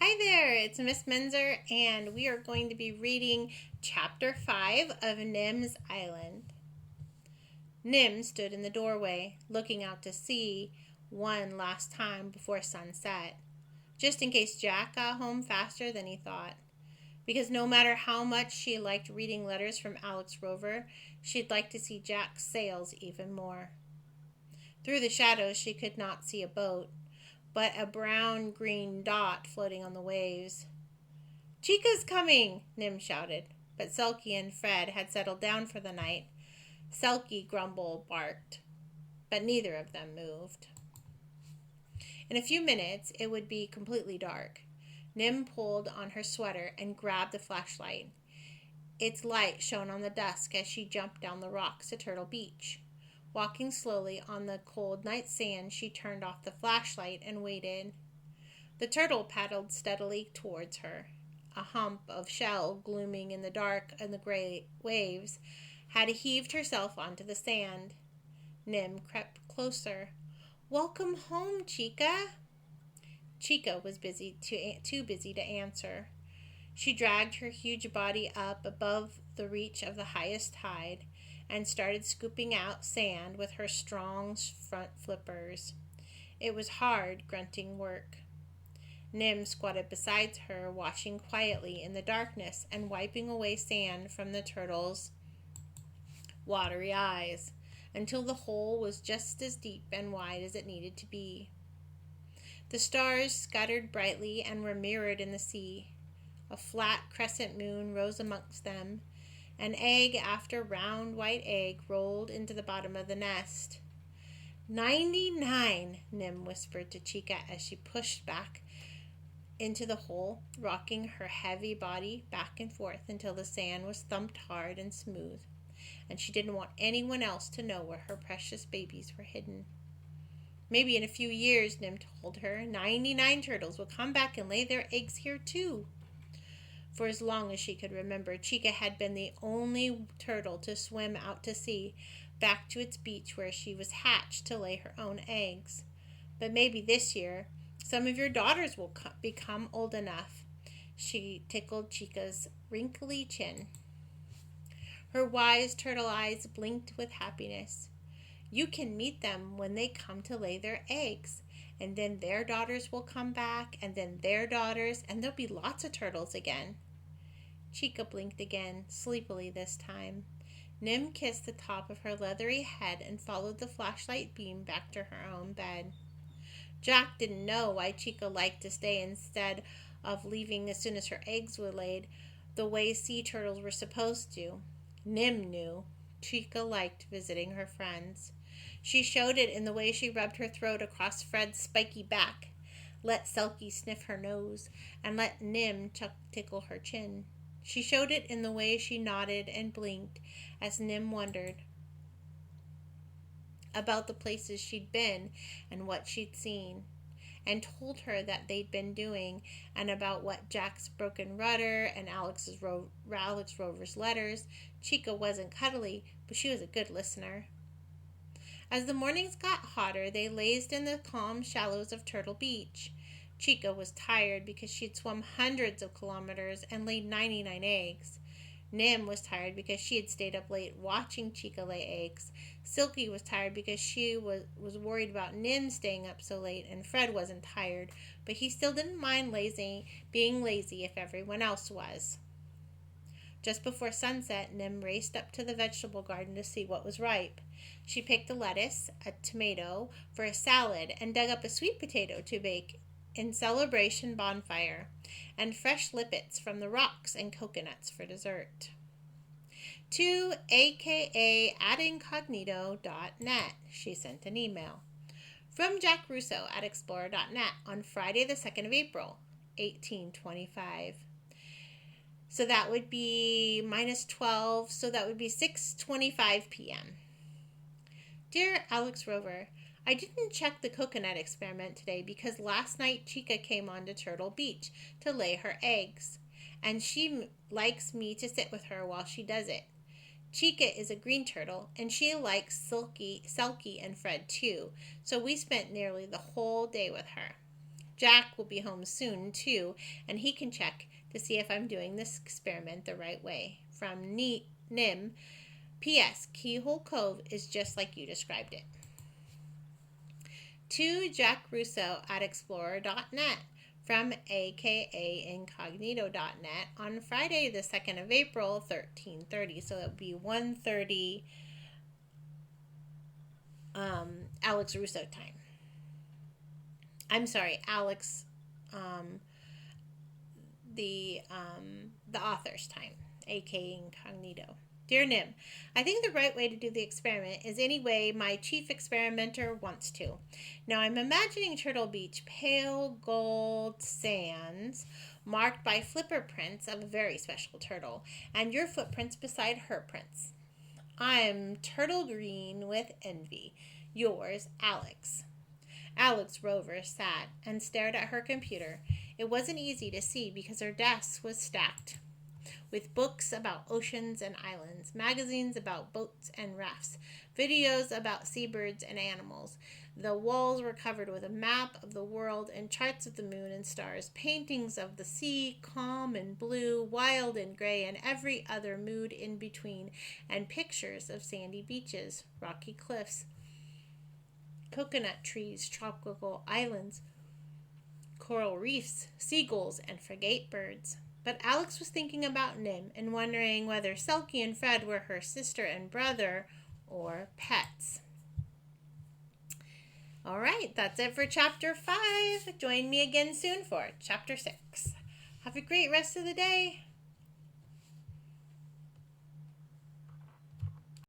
Hi there, it's Miss Muenzer, and we are going to be reading Chapter 5 of Nim's Island. Nim stood in the doorway, looking out to sea one last time before sunset, just in case Jack got home faster than he thought. Because no matter how much she liked reading letters from Alex Rover, she'd like to see Jack's sails even more. Through the shadows, she could not see a boat, but a brown-green dot floating on the waves. "Chica's coming!" Nim shouted, but Selkie and Fred had settled down for the night. Selkie grumble barked, but neither of them moved. In a few minutes, it would be completely dark. Nim pulled on her sweater and grabbed the flashlight. Its light shone on the dusk as she jumped down the rocks to Turtle Beach. Walking slowly on the cold night sand, she turned off the flashlight and waited. The turtle paddled steadily towards her. A hump of shell glooming in the dark and the gray waves had heaved herself onto the sand. Nim crept closer. "Welcome home, Chica." Chica was too busy to answer. She dragged her huge body up above the reach of the highest tide and started scooping out sand with her strong front flippers. It was hard, grunting work. Nim squatted beside her, watching quietly in the darkness and wiping away sand from the turtle's watery eyes until the hole was just as deep and wide as it needed to be. The stars scattered brightly and were mirrored in the sea. A flat crescent moon rose amongst them. An egg after round white egg rolled into the bottom of the nest. 99, Nim whispered to Chica as she pushed back into the hole, rocking her heavy body back and forth until the sand was thumped hard and smooth, and she didn't want anyone else to know where her precious babies were hidden. "Maybe in a few years," Nim told her, 99 turtles will come back and lay their eggs here too." For as long as she could remember, Chica had been the only turtle to swim out to sea, back to its beach where she was hatched to lay her own eggs. "But maybe this year some of your daughters will become old enough." She tickled Chica's wrinkly chin. Her wise turtle eyes blinked with happiness. "You can meet them when they come to lay their eggs, and then their daughters will come back, and then their daughters, and there'll be lots of turtles again." Chica blinked again, sleepily this time. Nim kissed the top of her leathery head and followed the flashlight beam back to her own bed. Jack didn't know why Chica liked to stay instead of leaving as soon as her eggs were laid, the way sea turtles were supposed to. Nim knew. Chica liked visiting her friends. She showed it in the way she rubbed her throat across Fred's spiky back, let Selkie sniff her nose, and let Nim tickle her chin. She showed it in the way she nodded and blinked as Nim wondered about the places she'd been and what she'd seen, and told her that they'd been doing, and about what Jack's broken rudder and Alex Rover's letters. Chica wasn't cuddly, but she was a good listener. As the mornings got hotter, they lazed in the calm shallows of Turtle Beach. Chica was tired because she'd swum hundreds of kilometers and laid 99 eggs. Nim was tired because she had stayed up late watching Chica lay eggs. Silky was tired because she was worried about Nim staying up so late, and Fred wasn't tired, but he still didn't mind being lazy if everyone else was. Just before sunset, Nim raced up to the vegetable garden to see what was ripe. She picked a lettuce, a tomato for a salad, and dug up a sweet potato to bake in celebration bonfire, and fresh lippets from the rocks and coconuts for dessert. To aka@incognito.net, she sent an email. From Jack Russo at explorer.net on Friday the 2nd of April, 1825. So that would be minus 12, so that would be 6:25 p.m. Dear Alex Rover, I didn't check the coconut experiment today because last night Chica came on to Turtle Beach to lay her eggs, and she likes me to sit with her while she does it. Chica is a green turtle, and she likes Selkie and Fred too, so we spent nearly the whole day with her. Jack will be home soon, too, and he can check to see if I'm doing this experiment the right way. From Nim, P.S. Keyhole Cove is just like you described it. To Jack Russo at Explorer.net from AKAincognito.net on Friday the 2nd of April, 1330. So that would be 1:30 Alex Russo time. I'm sorry, Alex, the author's time, aka Incognito. Dear Nim, I think the right way to do the experiment is any way my chief experimenter wants to. Now I'm imagining Turtle Beach, pale gold sands marked by flipper prints of a very special turtle, and your footprints beside her prints. I'm turtle green with envy. Yours, Alex. Alex Rover sat and stared at her computer. It wasn't easy to see because her desk was stacked with books about oceans and islands, magazines about boats and rafts, videos about seabirds and animals. The walls were covered with a map of the world and charts of the moon and stars, paintings of the sea, calm and blue, wild and gray, and every other mood in between, and pictures of sandy beaches, rocky cliffs, coconut trees, tropical islands, coral reefs, seagulls, and frigate birds. But Alex was thinking about Nim and wondering whether Selkie and Fred were her sister and brother or pets. All right, that's it for Chapter 5. Join me again soon for Chapter 6. Have a great rest of the day.